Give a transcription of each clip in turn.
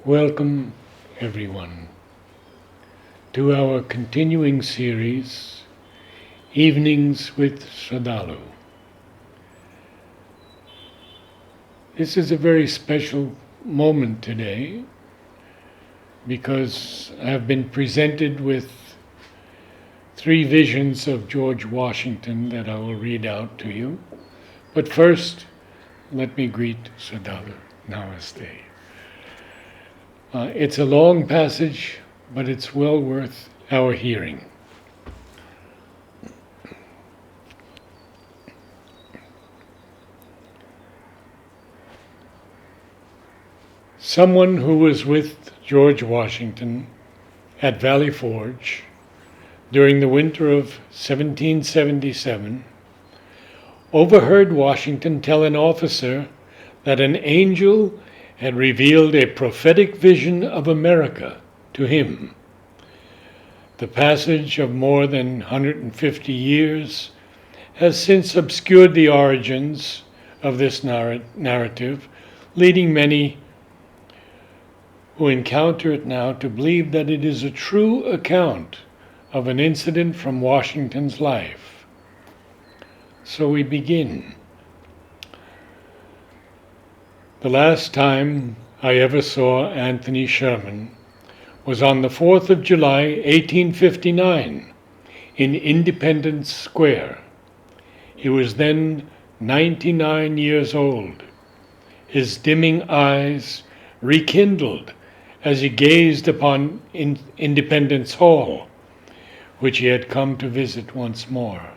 Welcome, everyone, to our continuing series, Evenings with Sraddhalu. This is a very special moment today because I have been presented with 3 visions of George Washington that I will read out to you. But first, let me greet Sraddhalu. Namaste. It's a long passage, but it's well worth our hearing. Someone who was with George Washington at Valley Forge during the winter of 1777 overheard Washington tell an officer that an angel had revealed a prophetic vision of America to him. The passage of more than 150 years has since obscured the origins of this narrative, leading many who encounter it now to believe that it is a true account of an incident from Washington's life. So we begin. The last time I ever saw Anthony Sherman was on the 4th of July, 1859, in Independence Square. He was then 99 years old. His dimming eyes rekindled as he gazed upon Independence Hall, which he had come to visit once more.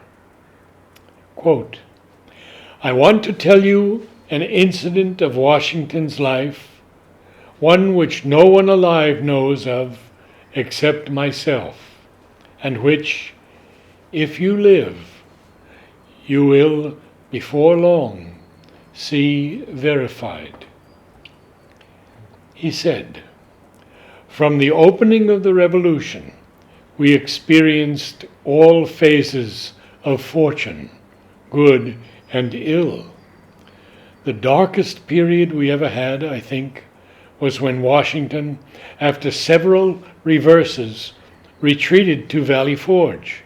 Quote, "I want to tell you an incident of Washington's life, one which no one alive knows of except myself, and which, if you live, you will, before long, see verified." He said, "From the opening of the Revolution, we experienced all phases of fortune, good and ill. The darkest period we ever had, I think, was when Washington, after several reverses, retreated to Valley Forge,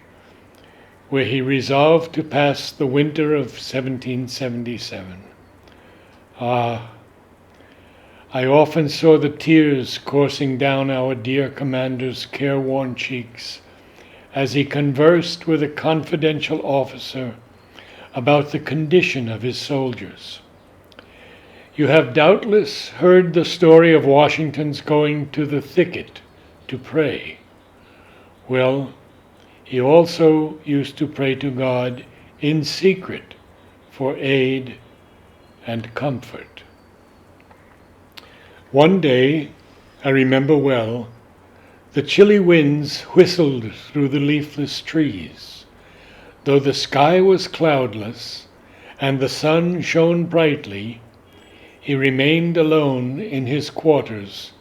where he resolved to pass the winter of 1777. Ah, I often saw the tears coursing down our dear commander's careworn cheeks as he conversed with a confidential officer about the condition of his soldiers. You have doubtless heard the story of Washington's going to the thicket to pray. Well, he also used to pray to God in secret for aid and comfort. One day, I remember well, the chilly winds whistled through the leafless trees. Though the sky was cloudless and the sun shone brightly, he remained alone in his quarters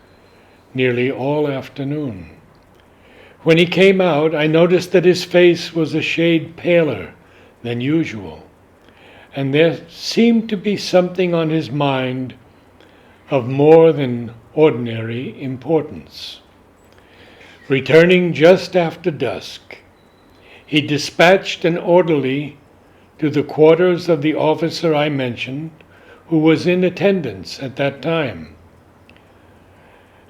nearly all afternoon. When he came out, I noticed that his face was a shade paler than usual, and there seemed to be something on his mind of more than ordinary importance. Returning just after dusk, he dispatched an orderly to the quarters of the officer I mentioned, who was in attendance at that time.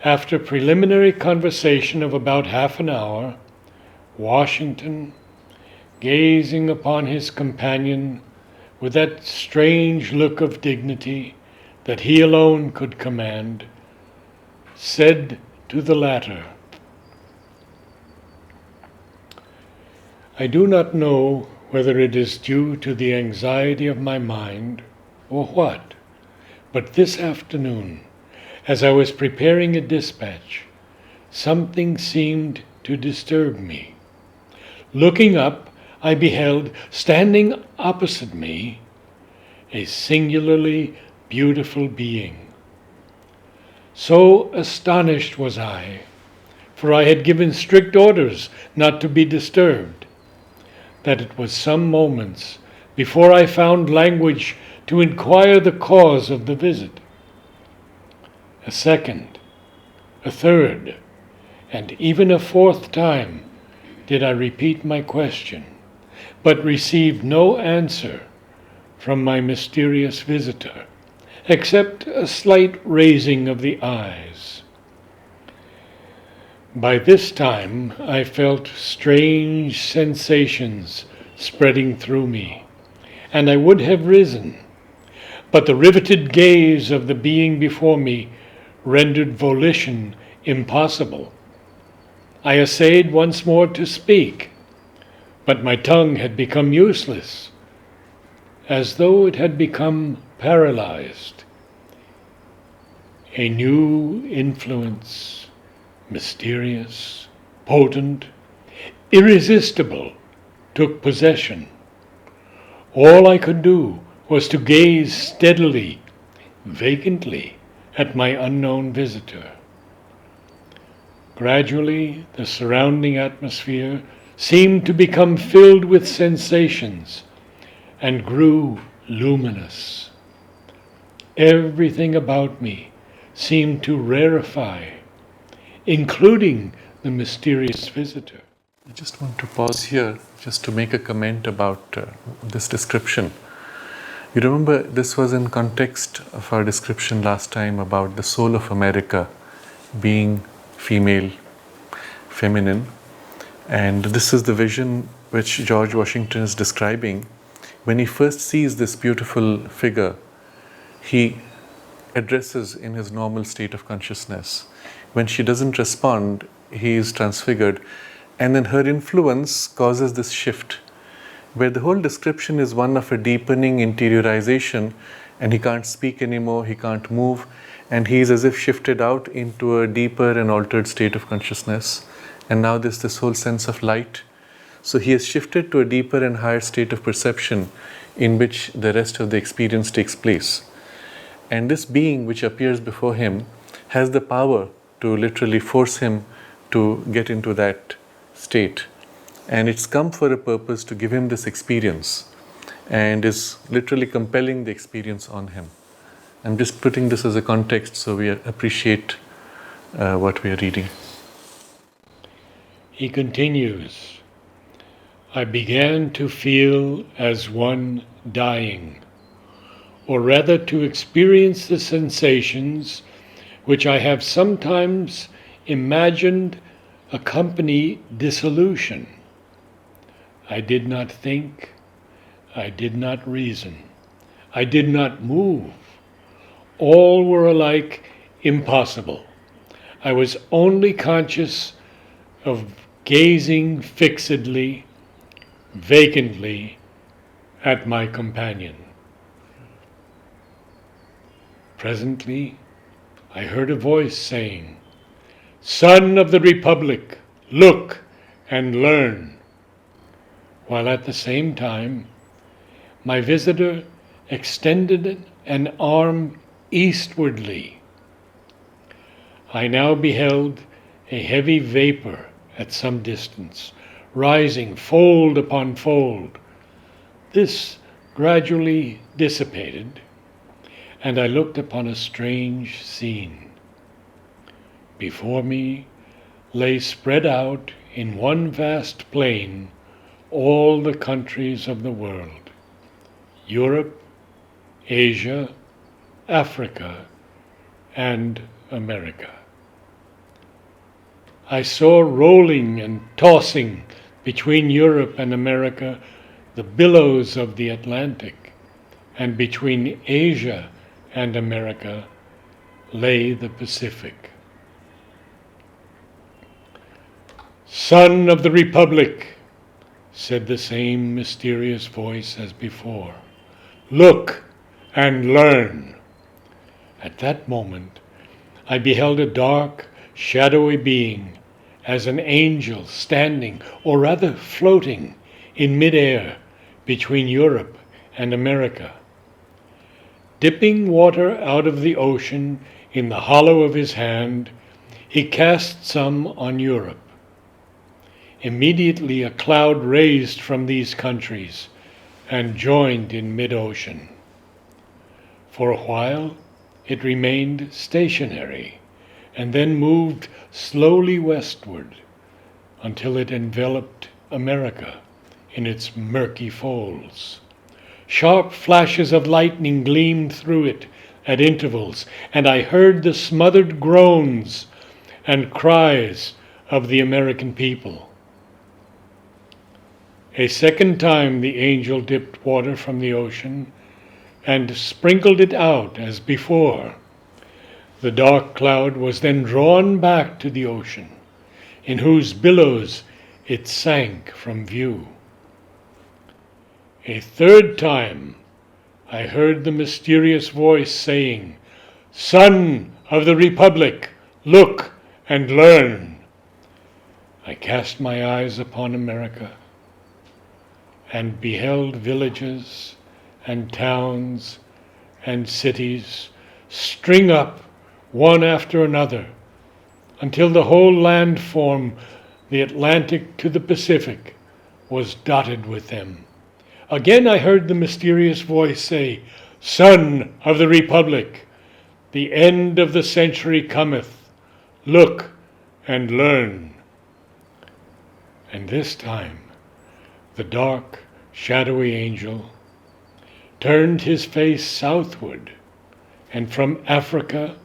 After preliminary conversation of about half an hour, Washington, gazing upon his companion with that strange look of dignity that he alone could command, said to the latter, "I do not know whether it is due to the anxiety of my mind or what, but this afternoon, as I was preparing a dispatch, something seemed to disturb me. Looking up, I beheld, standing opposite me, a singularly beautiful being. So astonished was I, for I had given strict orders not to be disturbed, that it was some moments before I found language to inquire the cause of the visit. A second A third, and even a fourth time did I repeat my question, but received no answer from my mysterious visitor, except a slight raising of the eyes. By this time I felt strange sensations spreading through me, and I would have risen, but the riveted gaze of the being before me rendered volition impossible. I essayed once more to speak, but my tongue had become useless, as though it had become paralyzed. A new influence, mysterious, potent, irresistible, took possession. All I could do was to gaze steadily, vacantly, at my unknown visitor. Gradually, the surrounding atmosphere seemed to become filled with sensations and grew luminous. Everything about me seemed to rarefy, including the mysterious visitor. I just want to pause here just to make a comment about this description. You remember this was in context of our description last time about the soul of America being female, feminine, and this is the vision which George Washington is describing. When he first sees this beautiful figure, he addresses in his normal state of consciousness. When she doesn't respond, he is transfigured, and then her influence causes this shift, where the whole description is one of a deepening interiorization, and he can't speak anymore, he can't move, and he is as if shifted out into a deeper and altered state of consciousness. And now there's this whole sense of light. So he has shifted to a deeper and higher state of perception in which the rest of the experience takes place. And this being which appears before him has the power to literally force him to get into that state. And it's come for a purpose to give him this experience and is literally compelling the experience on him. I'm just putting this as a context so we appreciate what we are reading. He continues, I began to feel as one dying, or rather to experience the sensations which I have sometimes imagined accompany dissolution. I did not think, I did not reason, I did not move. All were alike impossible. I was only conscious of gazing fixedly, vacantly at my companion. Presently, I heard a voice saying, Son of the Republic, look and learn. While at the same time, my visitor extended an arm eastwardly. I now beheld a heavy vapor at some distance, rising fold upon fold. This gradually dissipated, and I looked upon a strange scene. Before me lay spread out in one vast plain all the countries of the world: Europe, Asia, Africa, and America. I saw rolling and tossing between Europe and America the billows of the Atlantic, and between Asia and America lay the Pacific. Son of the Republic, said the same mysterious voice as before, look and learn. At that moment, I beheld a dark, shadowy being, as an angel standing, or rather floating, in midair between Europe and America. Dipping water out of the ocean in the hollow of his hand, he cast some on Europe. Immediately a cloud raised from these countries and joined in mid-ocean. For a while it remained stationary, and then moved slowly westward until it enveloped America in its murky folds. Sharp flashes of lightning gleamed through it at intervals, and I heard the smothered groans and cries of the American people. A second time the angel dipped water from the ocean and sprinkled it out as before. The dark cloud was then drawn back to the ocean, in whose billows it sank from view. A third time I heard the mysterious voice saying, "Son of the Republic, look and learn." I cast my eyes upon America and beheld villages and towns and cities string up one after another until the whole landform, the Atlantic to the Pacific, was dotted with them. Again I heard the mysterious voice say, "Son of the Republic, the end of the century cometh. Look and learn." And this time the dark, shadowy angel turned his face southward, and from Africa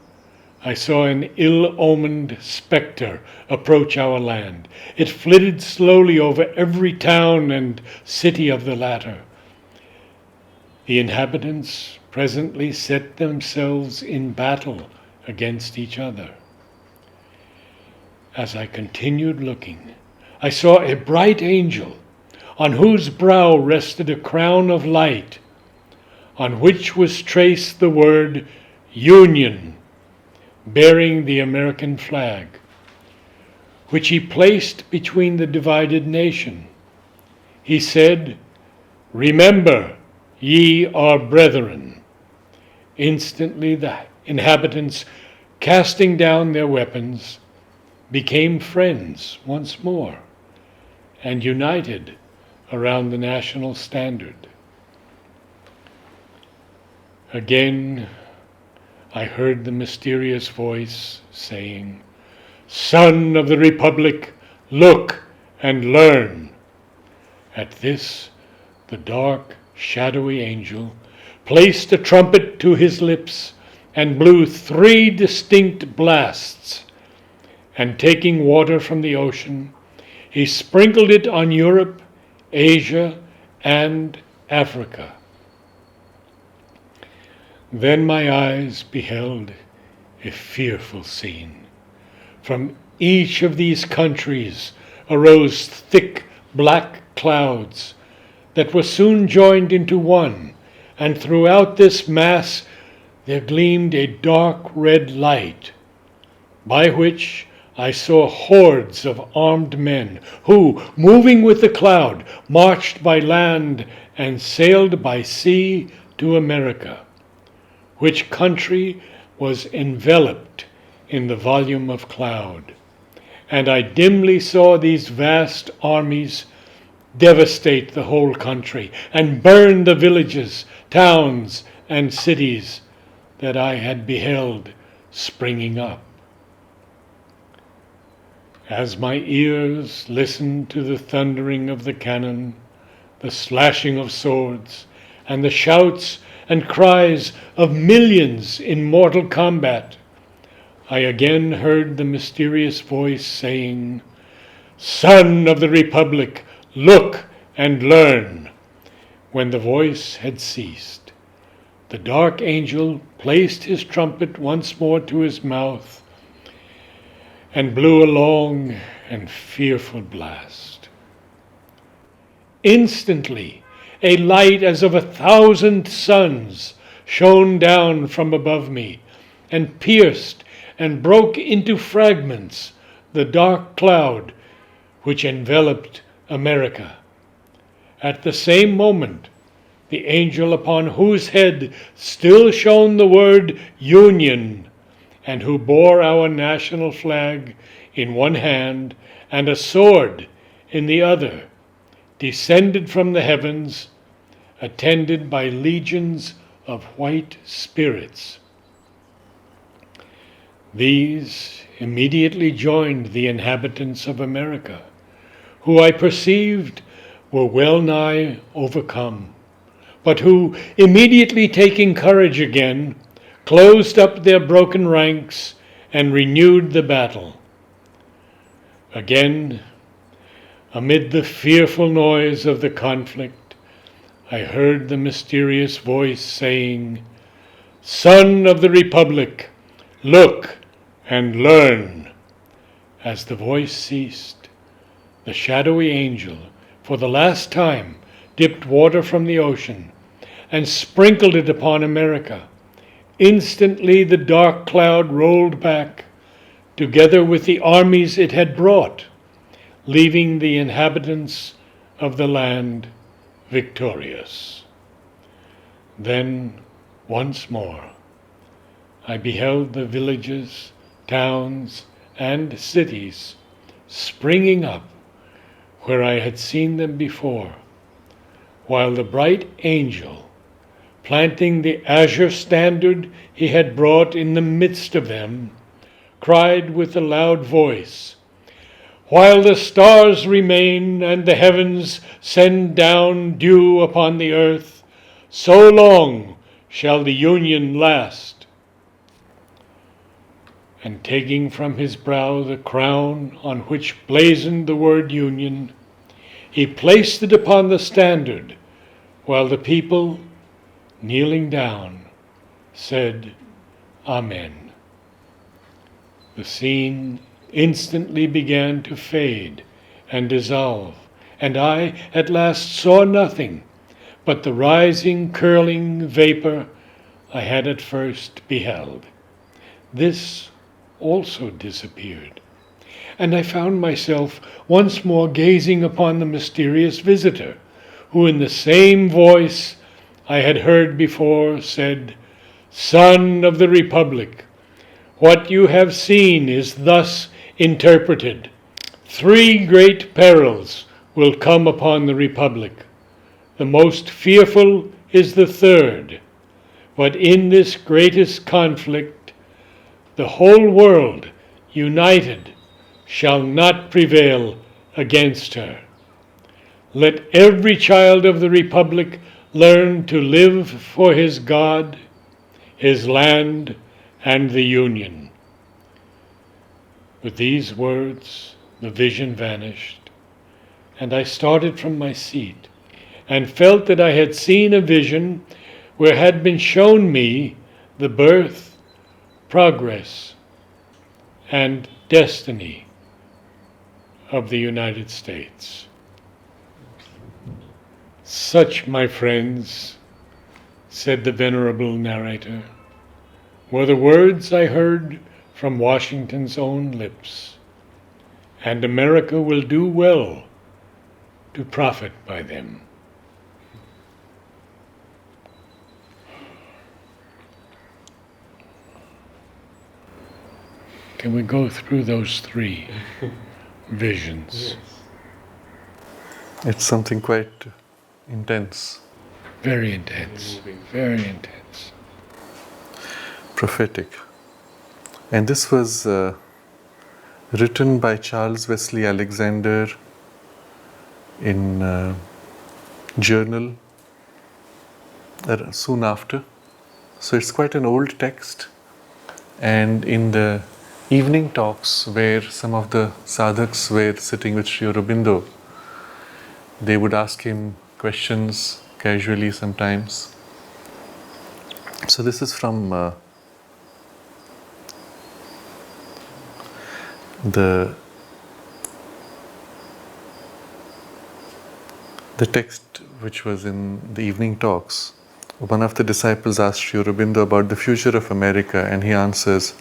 I saw an ill-omened spectre approach our land. It flitted slowly over every town and city of the latter. The inhabitants presently set themselves in battle against each other. As I continued looking, I saw a bright angel, on whose brow rested a crown of light, on which was traced the word Union, bearing the American flag, which he placed between the divided nation. He said, "Remember, ye are brethren." Instantly the inhabitants, casting down their weapons, became friends once more and united around the national standard. Again, I heard the mysterious voice saying, "Son of the Republic, look and learn." At this, the dark, shadowy angel placed a trumpet to his lips and blew 3 distinct blasts, and taking water from the ocean, he sprinkled it on Europe, Asia, and Africa. Then my eyes beheld a fearful scene. From each of these countries arose thick black clouds that were soon joined into one, and throughout this mass there gleamed a dark red light, by which I saw hordes of armed men who, moving with the cloud, marched by land and sailed by sea to America, which country was enveloped in the volume of cloud. And I dimly saw these vast armies devastate the whole country and burn the villages, towns, and cities that I had beheld springing up. As my ears listened to the thundering of the cannon, the slashing of swords, and the shouts and cries of millions in mortal combat, I again heard the mysterious voice saying, "Son of the Republic, look and learn." When the voice had ceased, the dark angel placed his trumpet once more to his mouth and blew a long and fearful blast. Instantly, a light as of 1,000 suns shone down from above me and pierced and broke into fragments the dark cloud which enveloped America. At the same moment, the angel upon whose head still shone the word Union, and who bore our national flag in one hand and a sword in the other, descended from the heavens, attended by legions of white spirits. These immediately joined the inhabitants of America, who I perceived were well nigh overcome, but who, immediately taking courage again, closed up their broken ranks and renewed the battle. Again, amid the fearful noise of the conflict, I heard the mysterious voice saying, "Son of the Republic, look and learn." As the voice ceased, the shadowy angel, for the last time, dipped water from the ocean and sprinkled it upon America. Instantly the dark cloud rolled back, together with the armies it had brought, leaving the inhabitants of the land victorious. Then, once more, I beheld the villages, towns, and cities springing up where I had seen them before, while the bright angel, planting the azure standard he had brought in the midst of them, cried with a loud voice, "While the stars remain and the heavens send down dew upon the earth, so long shall the union last." And taking from his brow the crown on which blazoned the word union, he placed it upon the standard, while the people, kneeling down, said, "Amen." The scene instantly began to fade and dissolve, and I at last saw nothing but the rising, curling vapor I had at first beheld. This also disappeared, and I found myself once more gazing upon the mysterious visitor, who in the same voice I had heard before said, "Son of the Republic, what you have seen is thus interpreted. 3 great perils will come upon the Republic. The most fearful is the 3rd, but in this greatest conflict, the whole world, united, shall not prevail against her. Let every child of the Republic learn to live for his God, his land, and the Union." With these words, the vision vanished, and I started from my seat and felt that I had seen a vision where had been shown me the birth, progress, and destiny of the United States. Such, my friends, said the venerable narrator, were the words I heard from Washington's own lips, and America will do well to profit by them. Can we go through those 3 visions? Yes. It's something quite intense. Very intense, very intense. Prophetic. And this was written by Charles Wesley Alexander in journal soon after. So it's quite an old text. And in the evening talks where some of the sadhaks were sitting with Sri Aurobindo, they would ask him questions casually sometimes. So this is from the text which was in the evening talks. One of the disciples asked Sri Aurobindo about the future of America, and he answers,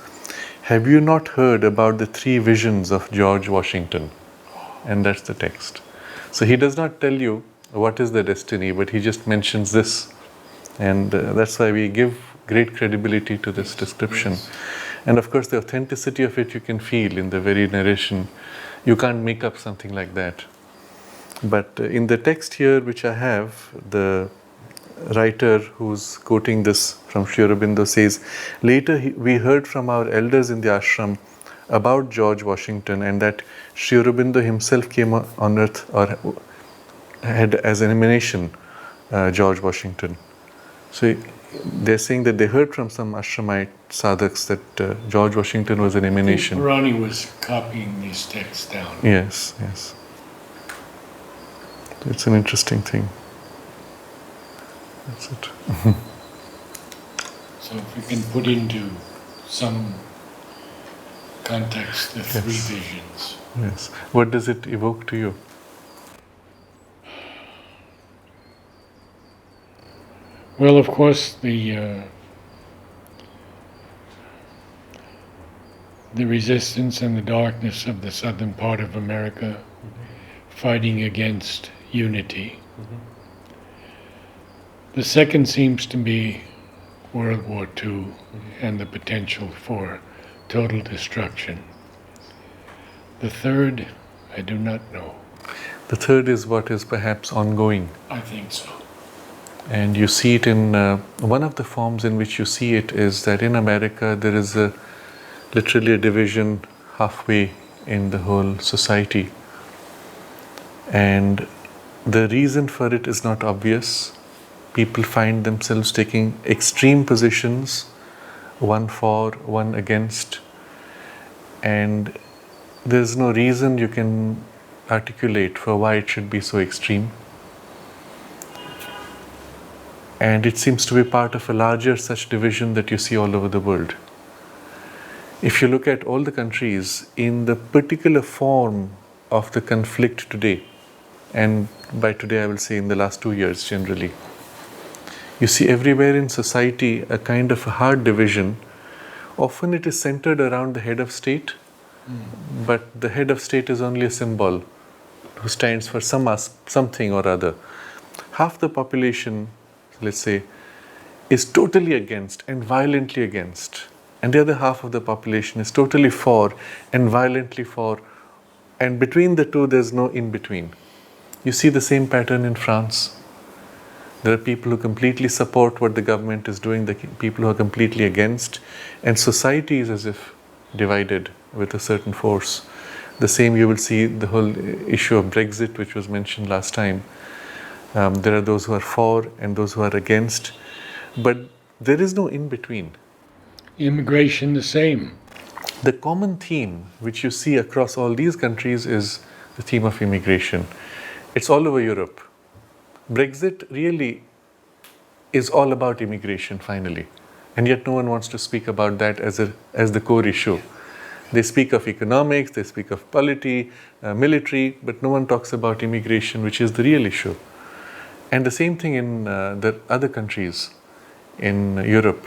"Have you not heard about the 3 visions of George Washington?" And that's the text. So he does not tell you what is the destiny, but he just mentions this. And that's why we give great credibility to this description. Yes. And of course, the authenticity of it you can feel in the very narration. You can't make up something like that. But in the text here, which I have, the writer who's quoting this from Sri Aurobindo says, later we heard from our elders in the ashram about George Washington and that Sri Aurobindo himself came on earth or had as an emanation George Washington. So they're saying that they heard from some ashramite sadhaks that George Washington was an emanation. Purani was copying these texts down. Yes, yes. It's an interesting thing. That's it. So if we can put into some context the three visions. Yes. What does it evoke to you? Well, of course, the resistance and the darkness of the southern part of America fighting against unity. The second seems to be World War II and the potential for total destruction. The third, I do not know. The third is what is perhaps ongoing. I think so. And you see it in one of the forms in which you see it is that in America there is literally a division halfway in the whole society. And the reason for it is not obvious. People find themselves taking extreme positions, one for, one against, and there's no reason you can articulate for why it should be so extreme. And it seems to be part of a larger such division that you see all over the world. If you look at all the countries in the particular form of the conflict today, and by today I will say in the last 2 years generally, you see everywhere in society a kind of a hard division. Often it is centered around the head of state, but the head of state is only a symbol who stands for something or other. Half the population, let's say, is totally against and violently against, and the other half of the population is totally for and violently for, and between the two there's no in between. You see the same pattern in France. There are people who completely support what the government is doing, the people who are completely against, and society is as if divided with a certain force. The same you will see the whole issue of Brexit, which was mentioned last time. There are those who are for and those who are against, but there is no in between. Immigration, the same. The common theme which you see across all these countries is the theme of immigration. It's all over Europe. Brexit really is all about immigration finally, and yet no one wants to speak about that as the core issue. They speak of economics, they speak of polity, military, but no one talks about immigration, which is the real issue. And the same thing in the other countries in Europe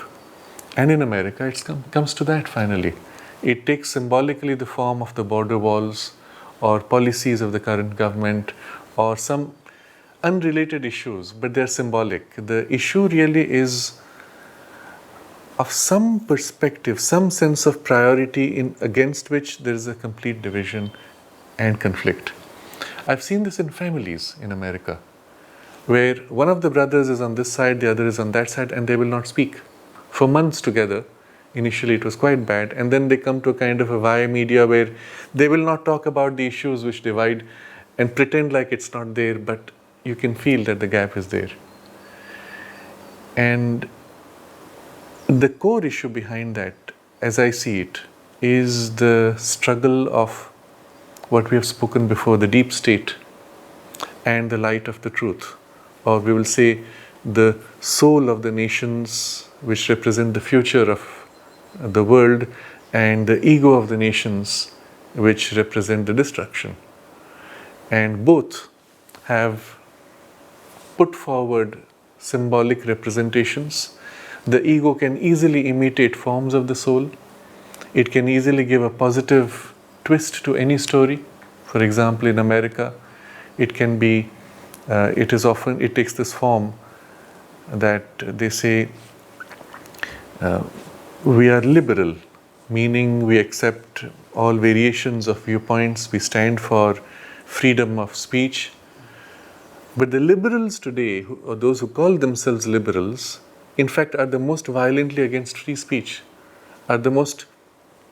and in America, it comes to that finally. It takes symbolically the form of the border walls or policies of the current government or some unrelated issues, but they're symbolic. The issue really is of some perspective, some sense of priority against which there is a complete division and conflict. I've seen this in families in America, where one of the brothers is on this side, the other is on that side, and they will not speak for months together. Initially it was quite bad, and then they come to a kind of a via media where they will not talk about the issues which divide and pretend like it's not there, but you can feel that the gap is there. And the core issue behind that, as I see it, is the struggle of what we have spoken before, the deep state and the light of the truth, or we will say the soul of the nations which represent the future of the world, and the ego of the nations which represent the destruction. And both have put forward symbolic representations. The ego can easily imitate forms of the soul. It can easily give a positive twist to any story. For example, in America, it can be, it takes this form that they say, we are liberal, meaning we accept all variations of viewpoints, we stand for freedom of speech, But the liberals today, or those who call themselves liberals, in fact are the most violently against free speech, are the most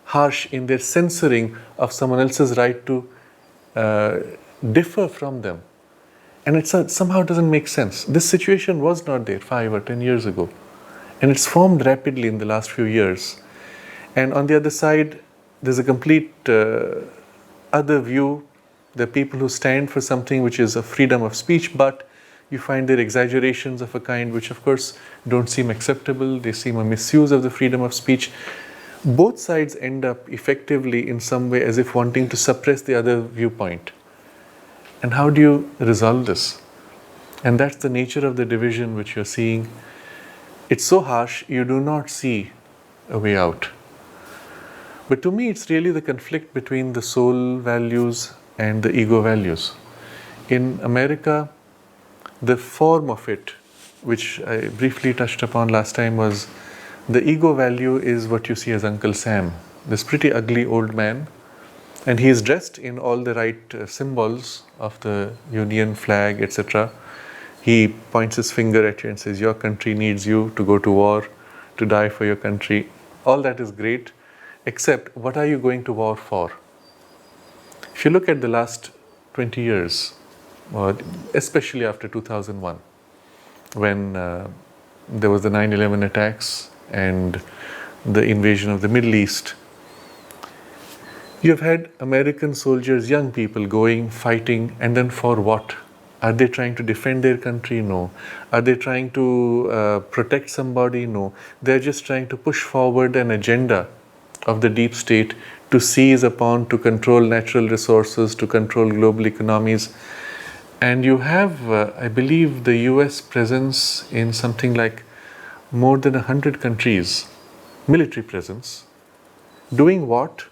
harsh in their censoring of someone else's right to differ from them. And it somehow doesn't make sense. This situation was not there 5 or 10 years ago. And it's formed rapidly in the last few years. And on the other side, there's a complete other view. The people who stand for something which is a freedom of speech, but you find their exaggerations of a kind which, of course, don't seem acceptable. They seem a misuse of the freedom of speech. Both sides end up effectively in some way as if wanting to suppress the other viewpoint. And how do you resolve this? And that's the nature of the division which you're seeing. It's so harsh, you do not see a way out. But to me, it's really the conflict between the soul values and the ego values. In America, the form of it, which I briefly touched upon last time, was the ego value is what you see as Uncle Sam, this pretty ugly old man. And he is dressed in all the right symbols of the Union flag, etc. He points his finger at you and says, your country needs you to go to war, to die for your country. All that is great, except what are you going to war for? If you look at the last 20 years, especially after 2001, when there was the 9/11 attacks and the invasion of the Middle East, you've had American soldiers, young people going, fighting, and then for what? Are they trying to defend their country? No. Are they trying to protect somebody? No. They're just trying to push forward an agenda of the deep state to seize upon, to control natural resources, to control global economies. And you have, I believe, the US presence in something like more than 100 countries, military presence. Doing what?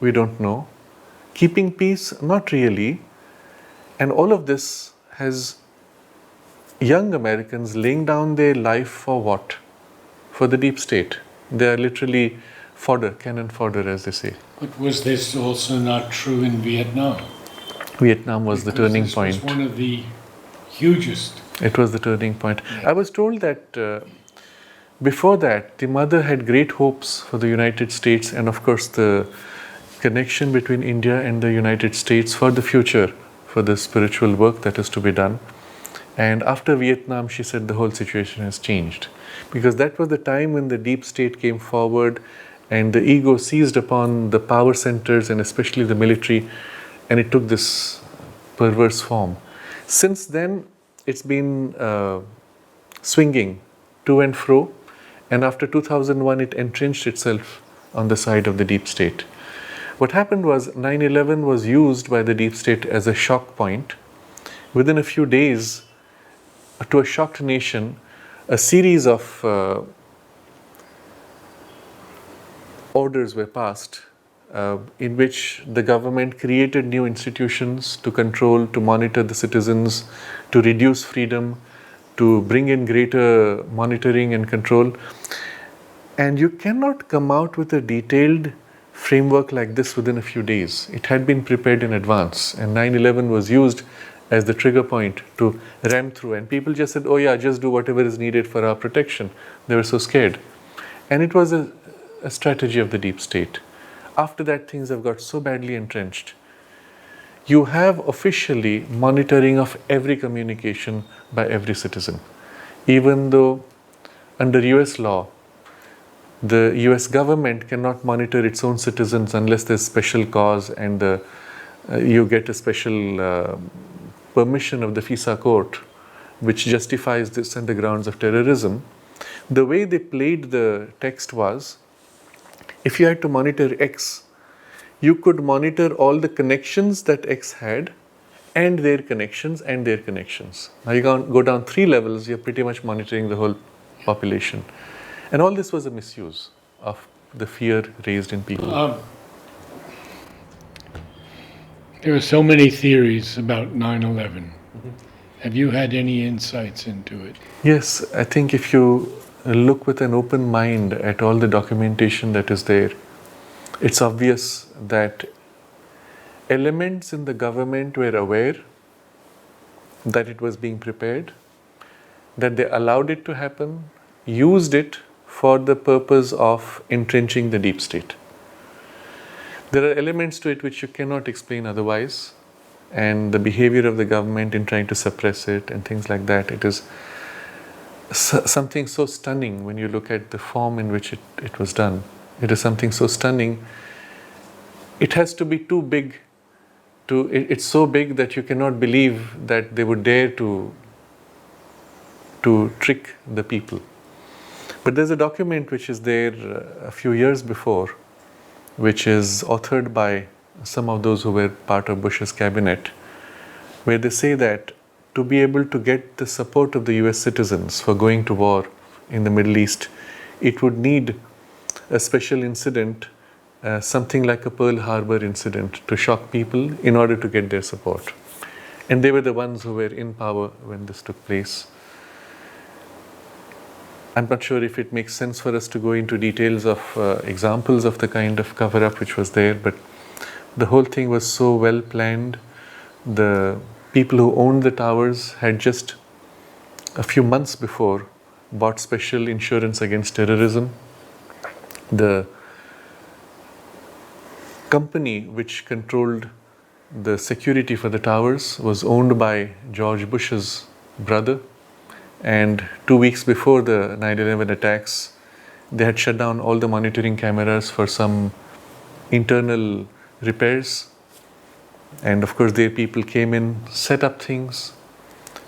We don't know. Keeping peace? Not really. And all of this has young Americans laying down their life for what? For the deep state. They are literally fodder, cannon fodder, as they say. But was this also not true in Vietnam? Vietnam was the turning point. This was one of the hugest. It was the turning point. I was told that before that, the mother had great hopes for the United States and, of course, the connection between India and the United States for the future, for the spiritual work that is to be done. And after Vietnam, she said the whole situation has changed. Because that was the time when the deep state came forward and the ego seized upon the power centers and especially the military, and it took this perverse form. Since then, it's been swinging to and fro, and after 2001, it entrenched itself on the side of the deep state. What happened was 9/11 was used by the deep state as a shock point. Within a few days, to a shocked nation, a series of orders were passed in which the government created new institutions to control, to monitor the citizens, to reduce freedom, to bring in greater monitoring and control. And you cannot come out with a detailed framework like this within a few days. It had been prepared in advance, and 9/11 was used as the trigger point to ram through. And people just said, oh yeah, just do whatever is needed for our protection. They were so scared. And it was a strategy of the deep state. After that, things have got so badly entrenched. You have officially monitoring of every communication by every citizen. Even though under US law, the US government cannot monitor its own citizens unless there's special cause and you get a special permission of the FISA court, which justifies this on the grounds of terrorism. The way they played the text was, if you had to monitor X, you could monitor all the connections that X had and their connections and their connections. Now you go down 3 levels, you're pretty much monitoring the whole population. And all this was a misuse of the fear raised in people. There are so many theories about 9/11. Have you had any insights into it? Yes, I think if you look with an open mind at all the documentation that is there, it's obvious that elements in the government were aware that it was being prepared, that they allowed it to happen, used it for the purpose of entrenching the deep state. There are elements to it which you cannot explain otherwise, and the behavior of the government in trying to suppress it and things like that, it is something so stunning when you look at the form in which it was done. It is something so stunning. It has to be too big. It's so big that you cannot believe that they would dare to trick the people. But there's a document which is there a few years before, which is authored by some of those who were part of Bush's cabinet, where they say that to be able to get the support of the US citizens for going to war in the Middle East, it would need a special incident, something like a Pearl Harbor incident, to shock people in order to get their support. And they were the ones who were in power when this took place. I'm not sure if it makes sense for us to go into details of examples of the kind of cover-up which was there, but the whole thing was so well planned. The people who owned the towers had just a few months before bought special insurance against terrorism. The company which controlled the security for the towers was owned by George Bush's brother, and 2 weeks before the 9/11 attacks, they had shut down all the monitoring cameras for some internal repairs. And of course, their people came in, set up things,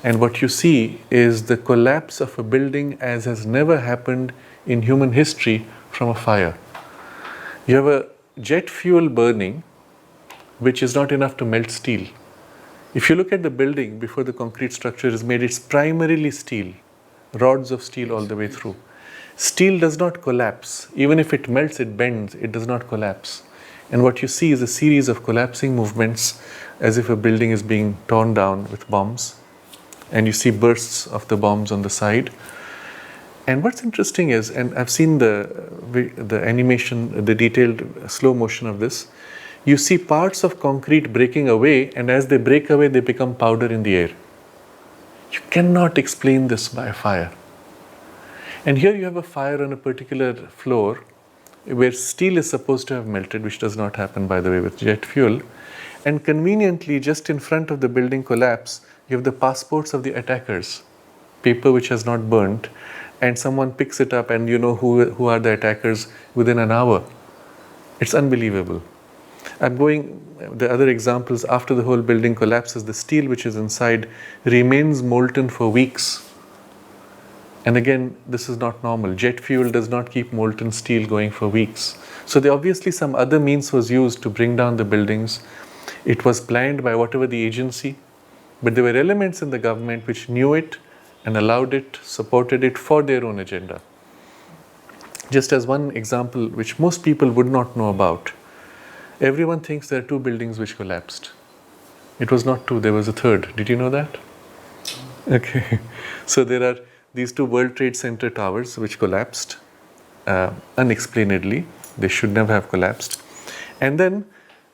and what you see is the collapse of a building as has never happened in human history from a fire. You have a jet fuel burning, which is not enough to melt steel. If you look at the building before the concrete structure is made, it's primarily steel, rods of steel all the way through. Steel does not collapse. Even if it melts, it bends, it does not collapse. And what you see is a series of collapsing movements as if a building is being torn down with bombs. And you see bursts of the bombs on the side. And what's interesting is, and I've seen the animation, the detailed slow motion of this, you see parts of concrete breaking away, and as they break away, they become powder in the air. You cannot explain this by fire. And here you have a fire on a particular floor where steel is supposed to have melted, which does not happen, by the way, with jet fuel. And conveniently, just in front of the building collapse, you have the passports of the attackers, paper which has not burnt, and someone picks it up and you know who are the attackers within an hour. It's unbelievable. The other examples, after the whole building collapses, the steel which is inside remains molten for weeks. And again, this is not normal. Jet fuel does not keep molten steel going for weeks. So obviously some other means was used to bring down the buildings. It was planned by whatever the agency, but there were elements in the government which knew it and allowed it, supported it for their own agenda. Just as one example which most people would not know about, everyone thinks there are 2 buildings which collapsed. It was not 2, there was a third. Did you know that? Okay. So there are these 2 World Trade Center towers which collapsed unexplainedly. They should never have collapsed. And then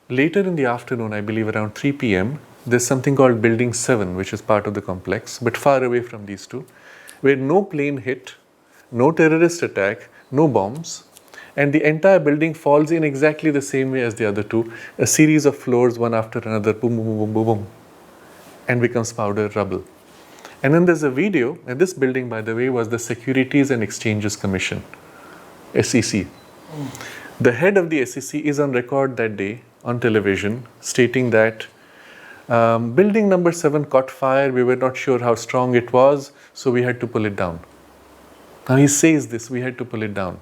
later in the afternoon, I believe around 3 p.m., there's something called Building 7, which is part of the complex, but far away from these 2, where no plane hit, no terrorist attack, no bombs, and the entire building falls in exactly the same way as the other 2, a series of floors, one after another, boom, boom, boom, boom, boom, and becomes powder rubble. And then there's a video, and this building, by the way, was the Securities and Exchanges Commission, SEC. The head of the SEC is on record that day on television stating that building number 7 caught fire, we were not sure how strong it was, so we had to pull it down. Now he says this, we had to pull it down.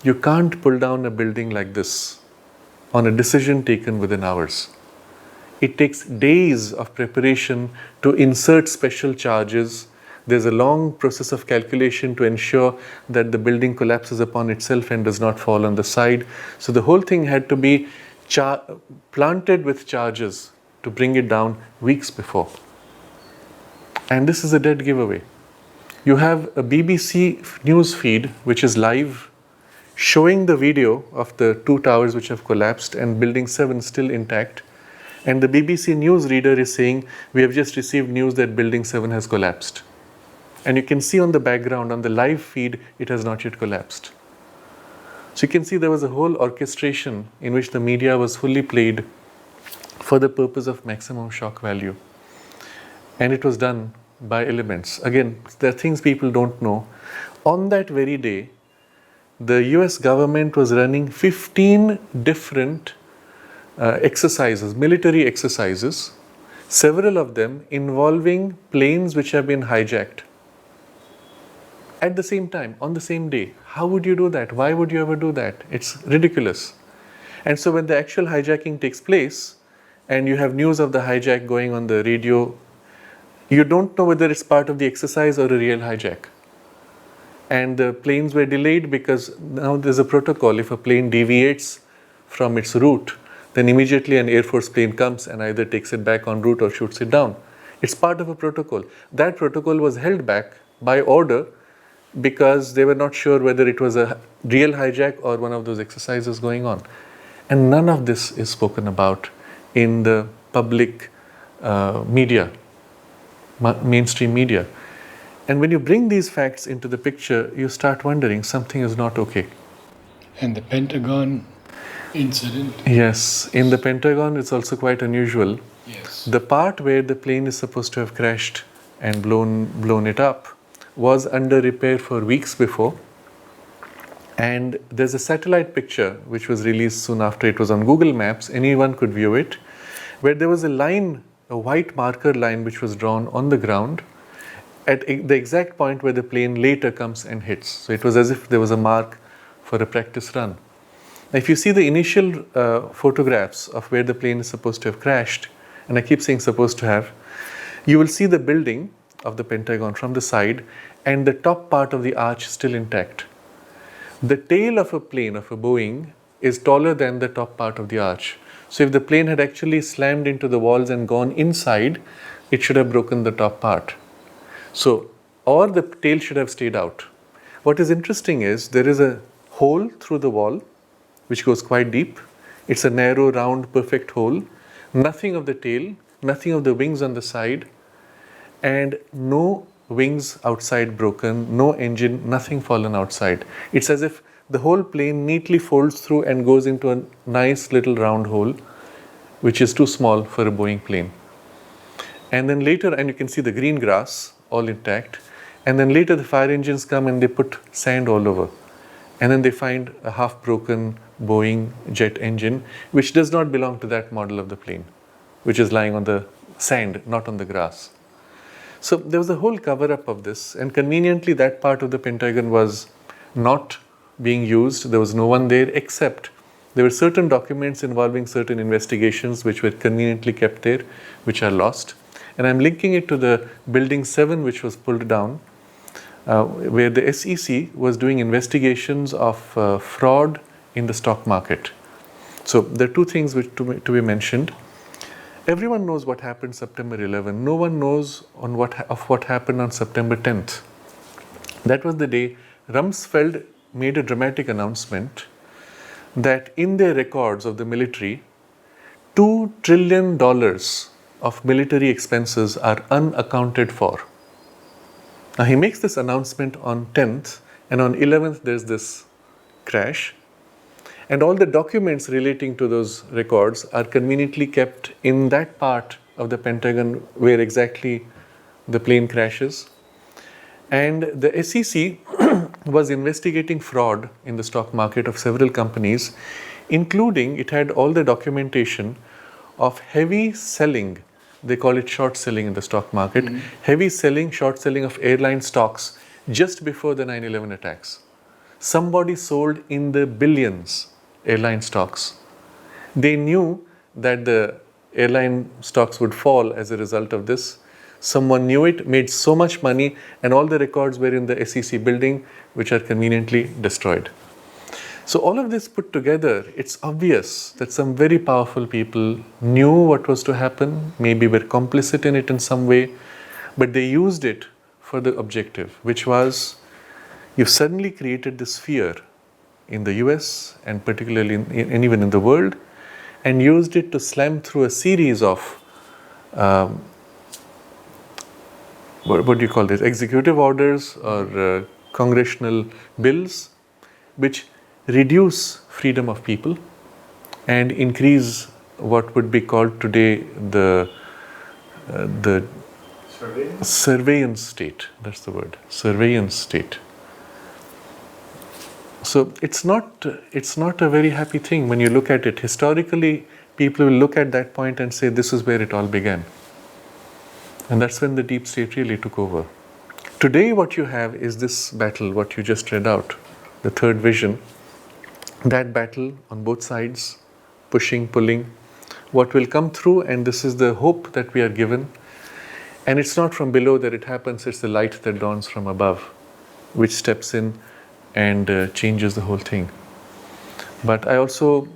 You can't pull down a building like this on a decision taken within hours. It takes days of preparation to insert special charges. There's a long process of calculation to ensure that the building collapses upon itself and does not fall on the side. So the whole thing had to be planted with charges to bring it down weeks before. And this is a dead giveaway. You have a BBC news feed which is live, showing the video of the 2 towers which have collapsed and building 7 still intact. And the BBC news reader is saying, we have just received news that Building 7 has collapsed. And you can see on the background, on the live feed, it has not yet collapsed. So you can see there was a whole orchestration in which the media was fully played for the purpose of maximum shock value. And it was done by elements. Again, there are things people don't know. On that very day, the US government was running 15 different exercises, military exercises, several of them involving planes which have been hijacked at the same time, on the same day. How would you do that? Why would you ever do that? It's ridiculous. And so when the actual hijacking takes place and you have news of the hijack going on the radio, you don't know whether it's part of the exercise or a real hijack. And the planes were delayed because now there's a protocol. If a plane deviates from its route, then immediately an Air Force plane comes and either takes it back en route or shoots it down. It's part of a protocol. That protocol was held back by order because they were not sure whether it was a real hijack or one of those exercises going on. And none of this is spoken about in the public media, mainstream media. And when you bring these facts into the picture, you start wondering something is not okay. And the Pentagon incident? Yes, in the Pentagon it's also quite unusual. Yes. The part where the plane is supposed to have crashed and blown it up was under repair for weeks before. And there's a satellite picture which was released soon after. It was on Google Maps, anyone could view it, where there was a line, a white marker line which was drawn on the ground at the exact point where the plane later comes and hits. So it was as if there was a mark for a practice run. Now if you see the initial photographs of where the plane is supposed to have crashed, and I keep saying supposed to have, you will see the building of the Pentagon from the side and the top part of the arch still intact. The tail of a plane, of a Boeing, is taller than the top part of the arch. So if the plane had actually slammed into the walls and gone inside, it should have broken the top part. So, or the tail should have stayed out. What is interesting is there is a hole through the wall which goes quite deep. It's a narrow, round, perfect hole. Nothing of the tail, nothing of the wings on the side, and no wings outside broken, no engine, nothing fallen outside. It's as if the whole plane neatly folds through and goes into a nice little round hole, which is too small for a Boeing plane. And then later, and you can see the green grass, all intact. And then later the fire engines come and they put sand all over. And then they find a half-broken Boeing jet engine, which does not belong to that model of the plane, which is lying on the sand, not on the grass. So there was a whole cover-up of this, and conveniently that part of the Pentagon was not being used. There was no one there, except there were certain documents involving certain investigations which were conveniently kept there, which are lost. And I'm linking it to the Building 7, which was pulled down, where the SEC was doing investigations of fraud in the stock market. So there are two things which to be mentioned. Everyone knows what happened September 11. No one knows what happened on September 10th. That was the day Rumsfeld made a dramatic announcement that in their records of the military, $2 trillion of military expenses are unaccounted for. Now he makes this announcement on 10th, and on 11th there's this crash. And all the documents relating to those records are conveniently kept in that part of the Pentagon where exactly the plane crashes. And the SEC was investigating fraud in the stock market of several companies, including it had all the documentation of heavy selling. They call it short selling in the stock market. Heavy selling, short selling of airline stocks just before the 9/11 attacks. Somebody sold in the billions airline stocks. They knew that the airline stocks would fall as a result of this. Someone knew it, made so much money, and all the records were in the SEC building, which are conveniently destroyed. So all of this put together, it's obvious that some very powerful people knew what was to happen, maybe were complicit in it in some way, but they used it for the objective, which was, you've suddenly created this fear in the US and particularly and even in the world, and used it to slam through a series of what do you call this, executive orders or congressional bills which reduce freedom of people and increase what would be called today the surveillance state. That's the word, surveillance state. So it's not a very happy thing when you look at it. Historically, people will look at that point and say this is where it all began. And that's when the deep state really took over. Today what you have is this battle, what you just read out, the third vision. That battle on both sides, pushing, pulling, what will come through, and this is the hope that we are given. And it's not from below that it happens, it's the light that dawns from above, which steps in and changes the whole thing. But I also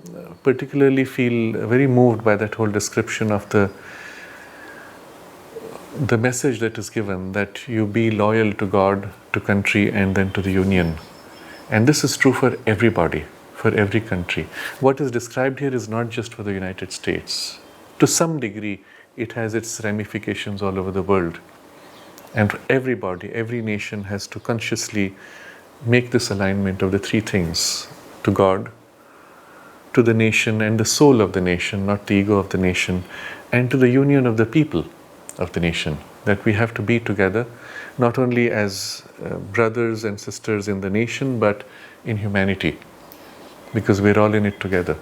particularly feel very moved by that whole description of the message that is given, that you be loyal to God, to country, and then to the union. And this is true for everybody, for every country. What is described here is not just for the United States. To some degree, it has its ramifications all over the world. And for everybody, every nation has to consciously make this alignment of the three things: to God, to the nation and the soul of the nation, not the ego of the nation, and to the union of the people of the nation, that we have to be together, not only as brothers and sisters in the nation, but in humanity, because we're all in it together.